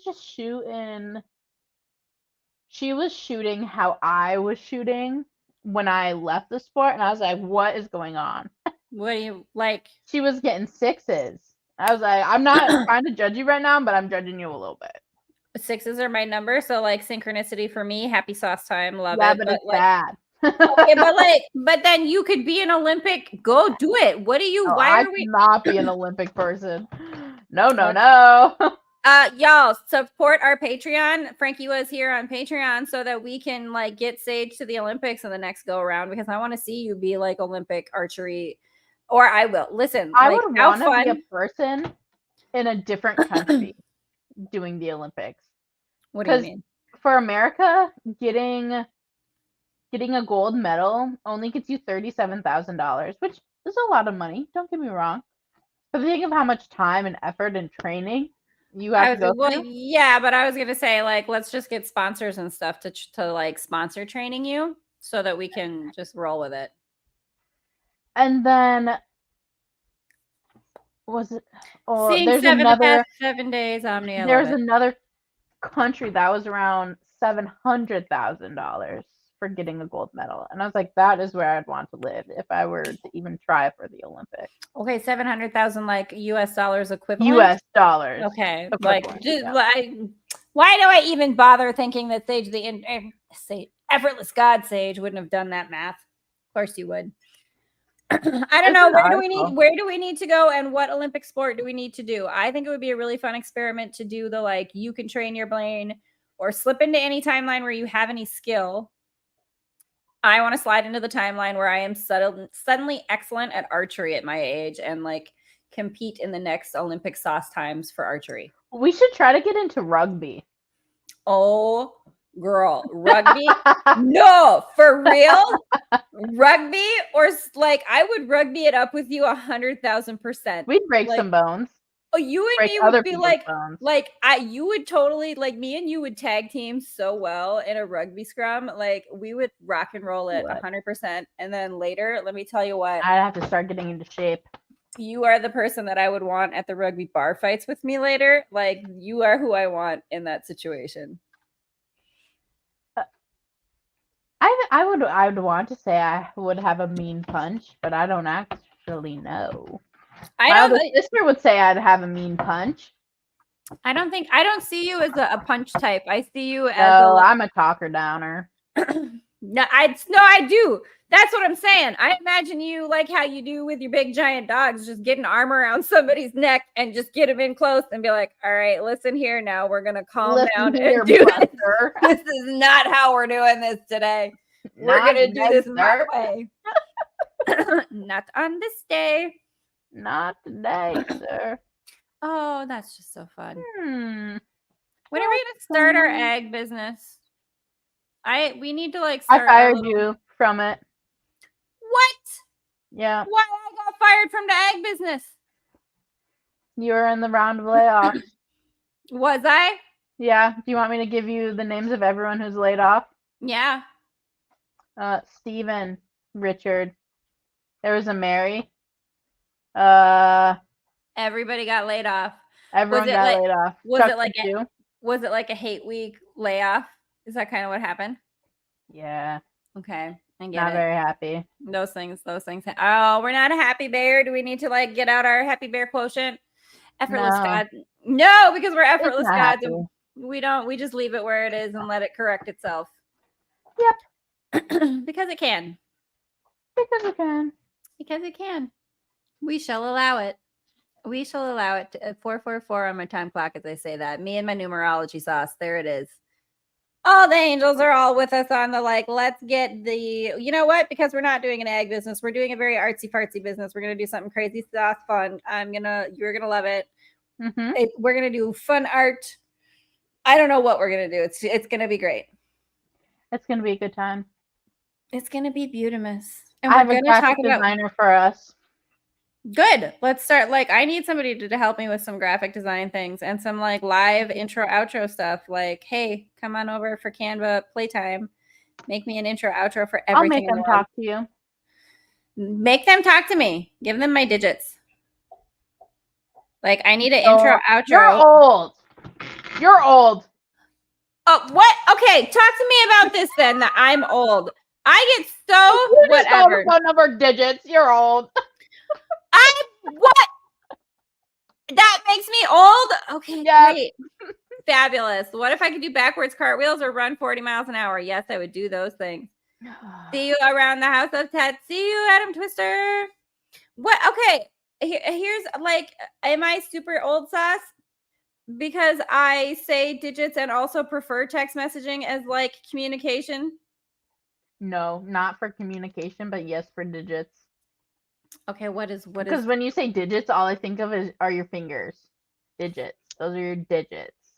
just shooting. She was shooting how I was shooting when I left the sport, and I was like, "What is going on?" What do you like? She was getting 6s. I was like, "I'm not trying to judge you right now, but I'm judging you a little bit." 6s are my number, so like synchronicity for me. Happy sauce time, love it. Yeah, but it's like, bad. Okay, but then you could be an Olympic. Go do it. What do you? Oh, why I are we not be an Olympic person? No. Y'all support our Patreon. Frankie was here on Patreon so that we can like get Sage to the Olympics in the next go around, because I want to see you be like Olympic archery, or I will. Listen, I like, would want to be a person in a different country doing the Olympics. What do you mean? For America, getting a gold medal only gets you $37,000, which is a lot of money. Don't get me wrong, but think of how much time and effort and training you have to go through. Yeah, but I was gonna say, like, let's just get sponsors and stuff to like sponsor training you so that we can just roll with it. And then was it? Oh, Seeing there's 7 days Omni. There's another country that was around $700,000 for getting a gold medal, and I was like, that is where I'd want to live if I were to even try for the Olympics. Okay, 700,000 like US dollars equivalent. US dollars. Okay, like, why do I even bother thinking that Sage the Effortless God Sage wouldn't have done that math? Of course you would. I don't know. Where do we need to go, and what Olympic sport do we need to do? I think it would be a really fun experiment to do the like you can train your brain or slip into any timeline where you have any skill. I want to slide into the timeline where I am suddenly excellent at archery at my age and like compete in the next Olympic sauce times for archery. We should try to get into rugby. Oh, girl, rugby? No, for real? Rugby? Or like, I would rugby it up with you 100,000%. We'd break some bones. Oh, you and me would be like you would totally, like, me and you would tag team so well in a rugby scrum. Like, we would rock and roll it 100%. And then later, let me tell you what. I'd have to start getting into shape. You are the person that I would want at the rugby bar fights with me later. Like, you are who I want in that situation. I would want to say I would have a mean punch, but I don't actually know. My older sister would say I'd have a mean punch. I don't see you as a punch type. I see you as I'm a talker downer. No, I do. That's what I'm saying. I imagine you like how you do with your big giant dogs, just get an arm around somebody's neck and just get them in close and be like, all right, listen here now. We're going to calm down and do this. This is not how we're doing this today. We're going to do this my way. Not on this day. Not today, sir. Oh, that's just so fun. When are we going to start our egg business? We need to like start. I fired you from it. What? Yeah. Why I got fired from the egg business? You were in the round of layoffs. Was I? Yeah. Do you want me to give you the names of everyone who's laid off? Yeah. Steven, Richard. There was a Mary. Everybody got laid off. Everyone got laid off. Was it like a hate week layoff? Is that kind of what happened? Yeah. Okay. I get Not it. very happy. Those things. Oh, we're not a happy bear. Do we need to like get out our happy bear quotients? Effortless God. No, because we're effortless gods. We don't. We just leave it where it is and let it correct itself. Yep. Because it can. Because it can. Because it can. We shall allow it. We shall allow it to 444 on my time clock as I say that. Me and my numerology sauce. There it is. All the angels are all with us on the let's get the, you know what? Because we're not doing an ag business. We're doing a very artsy fartsy business. We're going to do something crazy stuff, fun. You're going to love it. Mm-hmm. We're going to do fun art. I don't know what we're going to do. It's going to be great. It's going to be a good time. It's going to be beautiful. And I we're have a going to talk graphic about designer for us. Good. Let's start. I need somebody to help me with some graphic design things and some live intro outro stuff. Hey, come on over for Canva playtime. Make me an intro outro for everything. I'll make them talk to you. Make them talk to me. Give them my digits. I need an intro outro. You're old. You're old. Oh, what? Okay, talk to me about this then. That I'm old. I get so You just whatever. phone number digits. You're old. What? That makes me old? Okay, Yep. great. Fabulous. What if I could do backwards cartwheels or run 40 miles an hour? Yes, I would do those things. See you around the house of Ted. See you, Adam Twister. What? Okay. Here's am I super old sauce? Because I say digits and also prefer text messaging as communication? No, not for communication, but yes for digits. Okay, what is because when you say digits, all I think of are your fingers. Digits. Those are your digits.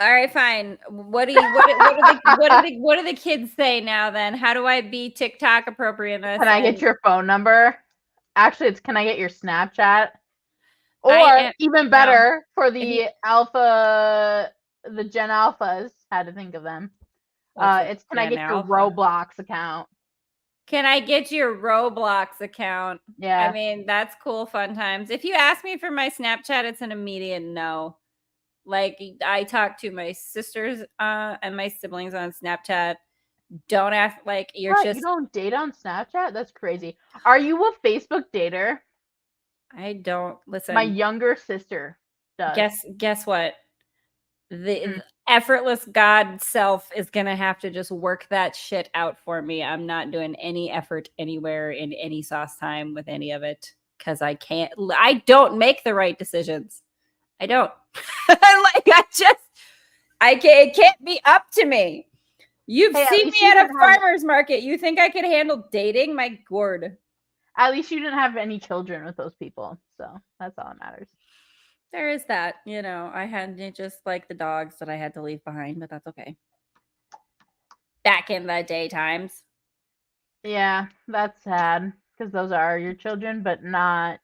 All right, fine. What do the kids say now then? How do I be TikTok appropriateness? Can I get your phone number? Actually, it's can I get your Snapchat? Or even better for the Gen Alphas, how to think of them. It's can I get your Roblox account? Can I get your Roblox account? Yeah. I mean, that's cool, fun times. If you ask me for my Snapchat, it's an immediate no. I talk to my sisters and my siblings on Snapchat. Don't ask you're what? just. You don't date on Snapchat? That's crazy. Are you a Facebook dater? I don't listen. My younger sister does. Guess what? The effortless God self is gonna have to just work that shit out for me. I'm not doing any effort anywhere in any sauce time with any of it because I don't make the right decisions. I don't. It can't be up to me. You've seen me at a farmer's market. You think I could handle dating? My gourd. At least you didn't have any children with those people. So that's all that matters. There is that. I had just the dogs that I had to leave behind, but that's okay. Back in the daytimes. Yeah, that's sad because those are your children, but not.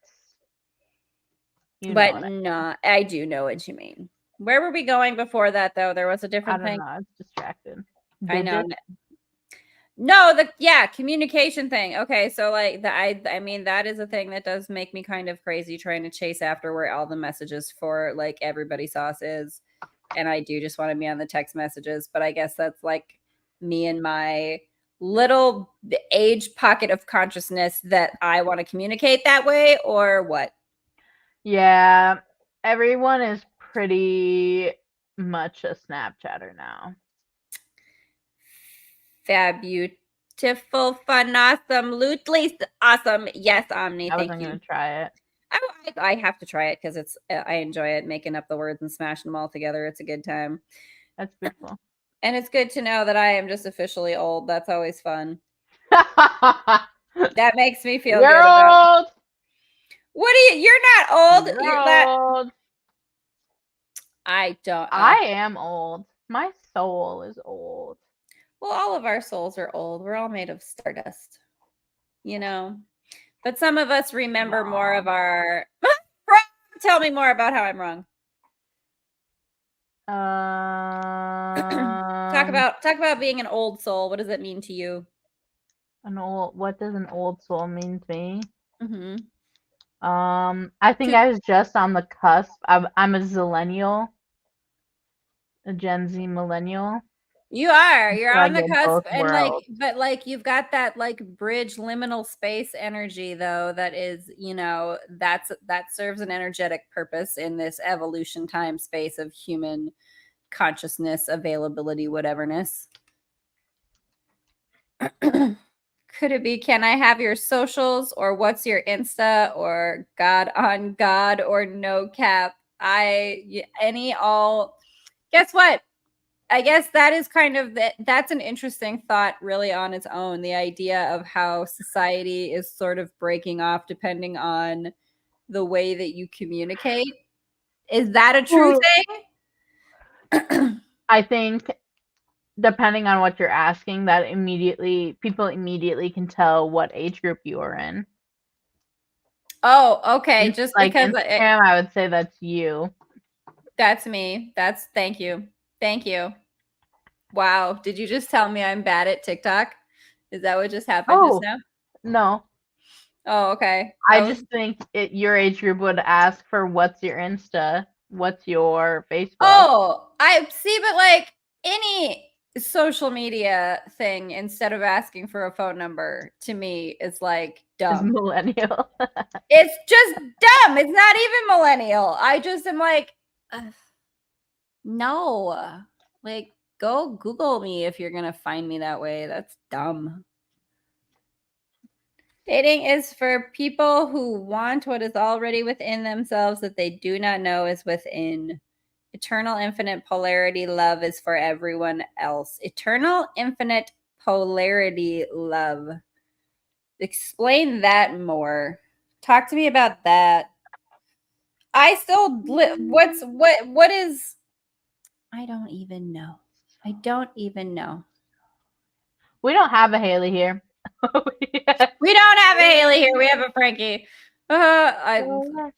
I do know what you mean. Where were we going before that, though? There was a different thing. I was distracted. I know. No, communication thing. Okay, so I mean that is a thing that does make me kind of crazy trying to chase after where all the messages for everybody sauce is, and I do just want to be on the text messages, but I guess that's me and my little age pocket of consciousness that I want to communicate that way, or what? Yeah, everyone is pretty much a Snapchatter now. Beautiful, fun, awesome, lootly awesome. Yes, Omni. I wasn't going to try it. I have to try it because I enjoy it, making up the words and smashing them all together. It's a good time. That's beautiful. And it's good to know that I am just officially old. That's always fun. That makes me feel You're good. Old. What are you? You're not old. You're old. I don't. I am old. My soul is old. Well, all of our souls are old. We're all made of stardust, But some of us remember more of our. Tell me more about how I'm wrong. Talk about being an old soul. What does it mean to you? What does an old soul mean to me? Mm-hmm. I think I was just on the cusp. I'm a zillennial, a Gen Z millennial. You are. You're on the cusp, and but you've got that bridge liminal space energy though. That is, that serves an energetic purpose in this evolution time space of human consciousness, availability, whateverness. Could it be, can I have your socials, or what's your Insta, or God on God, or no cap? Guess what? I guess that is kind of that's an interesting thought really on its own. The idea of how society is sort of breaking off depending on the way that you communicate. Is that a true thing? I think depending on what you're asking, that people immediately can tell what age group you are in. Oh, okay. Just like because Instagram, I would say that's you. That's me. Thank you. Thank you. Wow. Did you just tell me I'm bad at TikTok? Is that what just happened just now? No. Oh, okay. I just think your age group would ask for what's your Insta, what's your Facebook. Oh, I see, but like any social media thing, instead of asking for a phone number, to me is like dumb. It's millennial. It's just dumb. It's not even millennial. I just am like, no. Like, go Google me if you're gonna find me that way. That's dumb. Dating is for people who want what is already within themselves that they do not know is within. Eternal infinite polarity love is for everyone else. Eternal infinite polarity love. Explain that more. Talk to me about that. I still what is I don't even know. I don't even know. We don't have a Haleigh here. We don't have a Haleigh here. We have a Franki. Haleigh,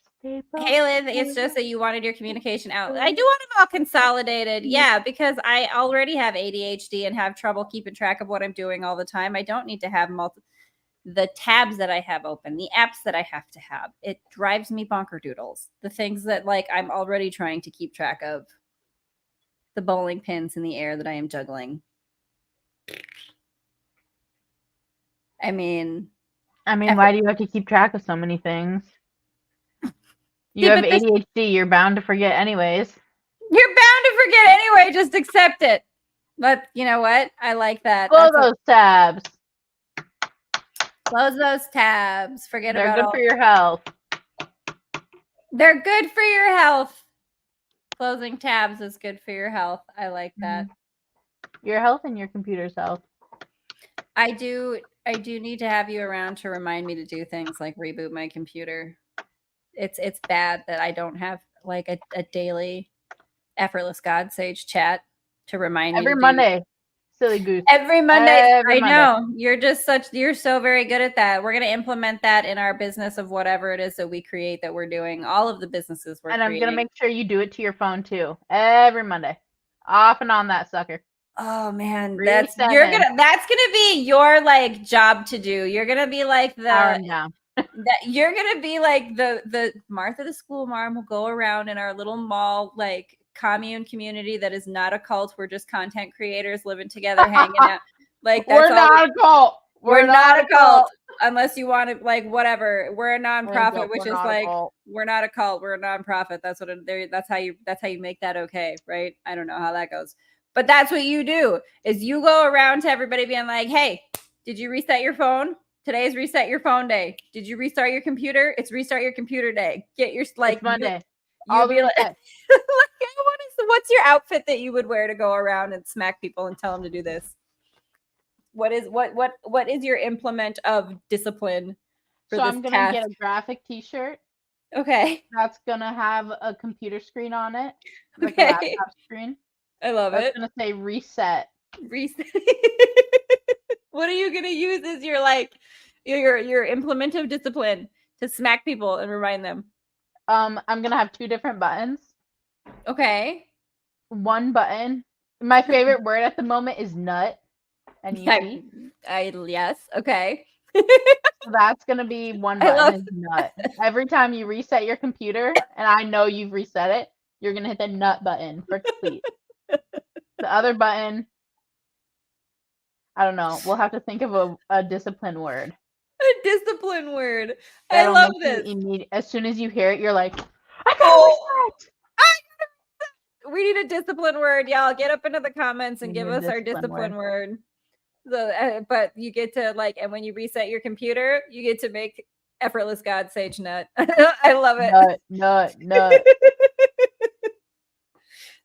it's just that you wanted your communication out. I do want them all consolidated. Yeah, because I already have ADHD and have trouble keeping track of what I'm doing all the time. I don't need to have the tabs that I have open, the apps that I have to have. It drives me bonkerdoodles. The things that like I'm already trying to keep track of. The bowling pins in the air that I am juggling. I mean, why do you have to keep track of so many things? You have ADHD. You're bound to forget anyways. You're bound to forget anyway. Just accept it. But you know what? I like that. Close those tabs. Close those tabs. Forget about it. They're good for your health. They're good for your health. Closing tabs is good for your health. I like that. Your health and your computer's health. I do need to have you around to remind me to do things like reboot my computer. It's bad that I don't have like a daily Effortless God Sage chat to remind me. Every Monday. Silly goose. Every Monday. I know. You're so very good at that. We're going to implement that in our business of whatever it is that we create, that we're doing. All of the businesses we're creating. And I'm going to make sure you do it to your phone too. Every Monday. Off and on that sucker. Oh man, that's gonna be your like job to do. You're gonna be like you're gonna be like the Martha the school mom will go around in our little mall like commune community that is not a cult. We're just content creators living together, hanging out. Like that's we're not a cult. We're not a cult unless you want to like whatever. We're a nonprofit, which is like we're not a cult. We're a nonprofit. That's how you make that okay, right? I don't know how that goes. But that's what you do, is you go around to everybody being like, hey, did you reset your phone? Today is reset your phone day. Did you restart your computer? It's restart your computer day. Get your like it's Monday. You'll be like, what's your outfit that you would wear to go around and smack people and tell them to do this? What is your implement of discipline for this I'm gonna get a graphic t-shirt. Okay. That's gonna have a computer screen on it. Like okay. a laptop screen. I love it. It's gonna say reset. Reset. What are you gonna use as your like your implement of discipline to smack people and remind them? I'm gonna have 2 different buttons. Okay. One button. My favorite word at the moment is nut. N-U-T. Yes. Okay. So that's gonna be one button is nut. Every time you reset your computer, and I know you've reset it, you're gonna hit the nut button for complete. The other button, I don't know. We'll have to think of a discipline word. A discipline word. I love this. As soon as you hear it, you're like, I gotta reset. We need a discipline word. Y'all get up into the comments and give us our discipline word. But you get to like, and when you reset your computer, you get to make Effortless God Sage nut. I love it. Nut.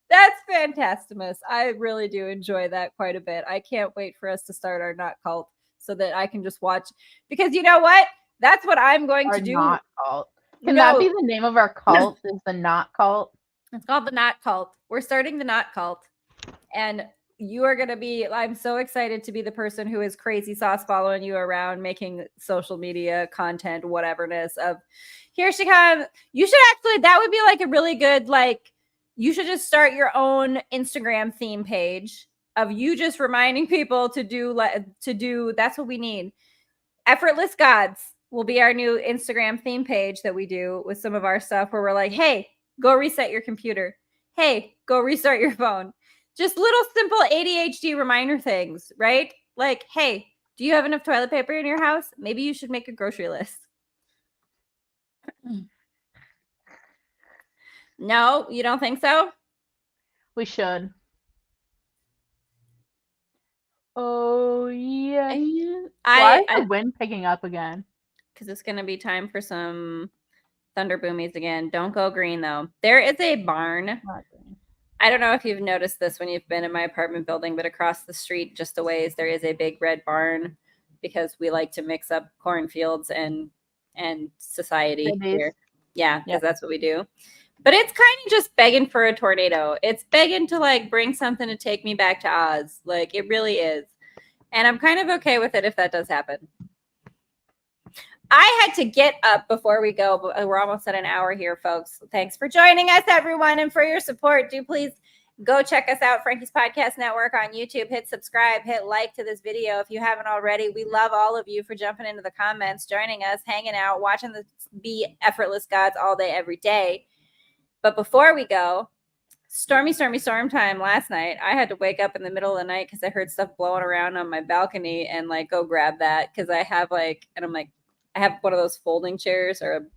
That's fantastimous. I really do enjoy that quite a bit. I can't wait for us to start our knot cult so that I can just watch, because you know what? That's what I'm going to do. Knot cult. Can that be the name of our cult? Is the knot cult? It's called the knot cult. We're starting the knot cult. And you are going to be, I'm so excited to be the person who is crazy sauce following you around, making social media content, whateverness of here she comes. You should actually, that would be like a really good, like, you should just start your own Instagram theme page of you just reminding people to do, that's what we need. Effortless Gods will be our new Instagram theme page that we do with some of our stuff where we're like, hey, go reset your computer. Hey, go restart your phone. Just little simple ADHD reminder things, right? Like, hey, do you have enough toilet paper in your house? Maybe you should make a grocery list. No, you don't think so? We should. Oh, yes. Why is the wind picking up again? Because it's going to be time for some thunder boomies again. Don't go green, though. There is a barn. I don't know if you've noticed this when you've been in my apartment building, but across the street, just a ways, there is a big red barn because we like to mix up cornfields and society here. Yeah, because that's what we do. But it's kind of just begging for a tornado. It's begging to like bring something to take me back to Oz. Like it really is. And I'm kind of okay with it if that does happen. I had to get up before we go, but we're almost at an hour here, folks. Thanks for joining us, everyone, and for your support. Do please go check us out, Franki's Podcast Network on YouTube. Hit subscribe, hit like to this video if you haven't already. We love all of you for jumping into the comments, joining us, hanging out, watching the Be Effortless Gods all day, every day. But before we go, storm time last night. I had to wake up in the middle of the night because I heard stuff blowing around on my balcony and like go grab that because I have like, and I'm like, I have one of those folding chairs or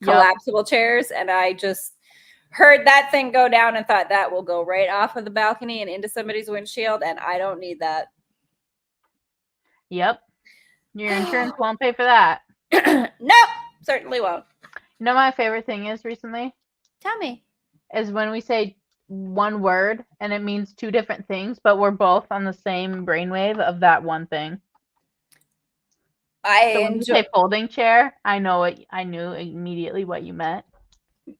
collapsible chairs, and I just heard that thing go down and thought that will go right off of the balcony and into somebody's windshield, and I don't need that. Yep. Your insurance won't pay for that. Nope, certainly won't. You know my favorite thing is recently? Tell me. Is when we say one word and it means two different things, but we're both on the same brainwave of that one thing. So when you say folding chair, I knew immediately what you meant.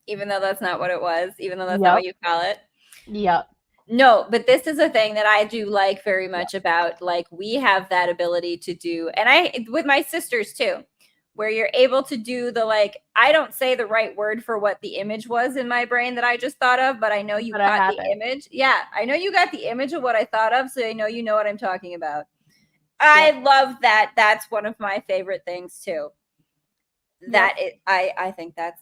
Even though that's not what it was, even though that's not what you call it. Yep. No, but this is a thing that I do like very much about, like, we have that ability to do, and I, with my sisters too, where you're able to do the, like, I don't say the right word for what the image was in my brain that I just thought of, but I know you got the image. Yeah, I know you got the image of what I thought of, so I know you know what I'm talking about. I love that. That's one of my favorite things too. I think that's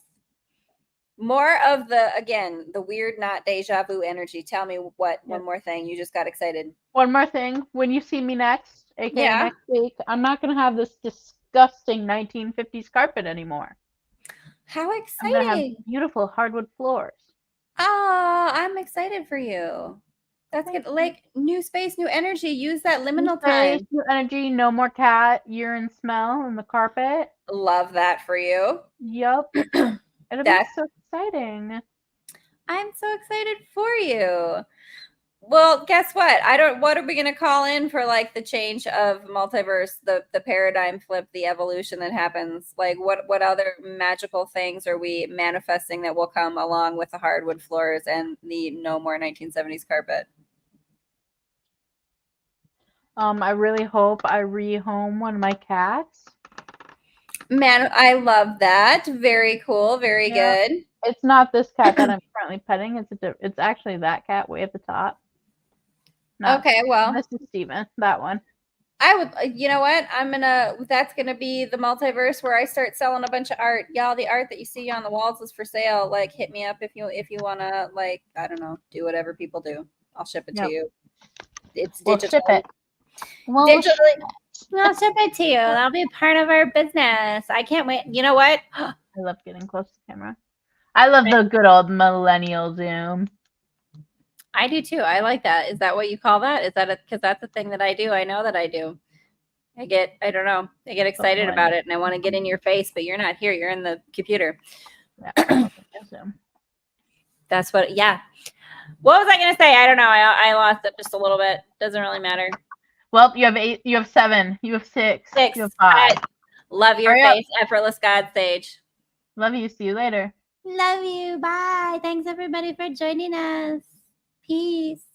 more of the, again, the weird, not deja vu energy. Tell me one more thing. You just got excited. One more thing. When you see me next, aka next week, I'm not going to have this disgusting 1950s carpet anymore. How exciting. I'm going to have beautiful hardwood floors. Oh, I'm excited for you. That's good. Like, new space, new energy. Use that liminal time. New energy, no more cat urine smell on the carpet. Love that for you. Yep. It'll be so exciting. I'm so excited for you. Well, guess what? What are we going to call in for like the change of multiverse, the paradigm flip, the evolution that happens? Like what other magical things are we manifesting that will come along with the hardwood floors and the no more 1970s carpet? I really hope I rehome one of my cats. Man, I love that. Very cool. Very good. It's not this cat that I'm currently petting. It's actually that cat way at the top. Okay, well, this is Steven, that one. I would, you know what? That's gonna be the multiverse where I start selling a bunch of art. Y'all, the art that you see on the walls is for sale. Like, hit me up if you wanna, like, I don't know, do whatever people do. I'll ship it to you. It's digital. We'll ship it. Digitally. I'll ship it to you. That'll be part of our business. I can't wait. You know what? I love getting close to the camera. I love the good old millennial zoom. I do too. I like that. Is that what you call that? Is that because that's a thing that I do? I know that I do. I don't know. I get excited about it and I want to get in your face, but you're not here. You're in the computer. Yeah. That's what, yeah. What was I going to say? I don't know. I lost it just a little bit. Doesn't really matter. Well, you have 8, you have 7, you have 6, you have 5. Love your face, Effortless God Sage. Love you. See you later. Love you. Bye. Thanks everybody for joining us. Peace.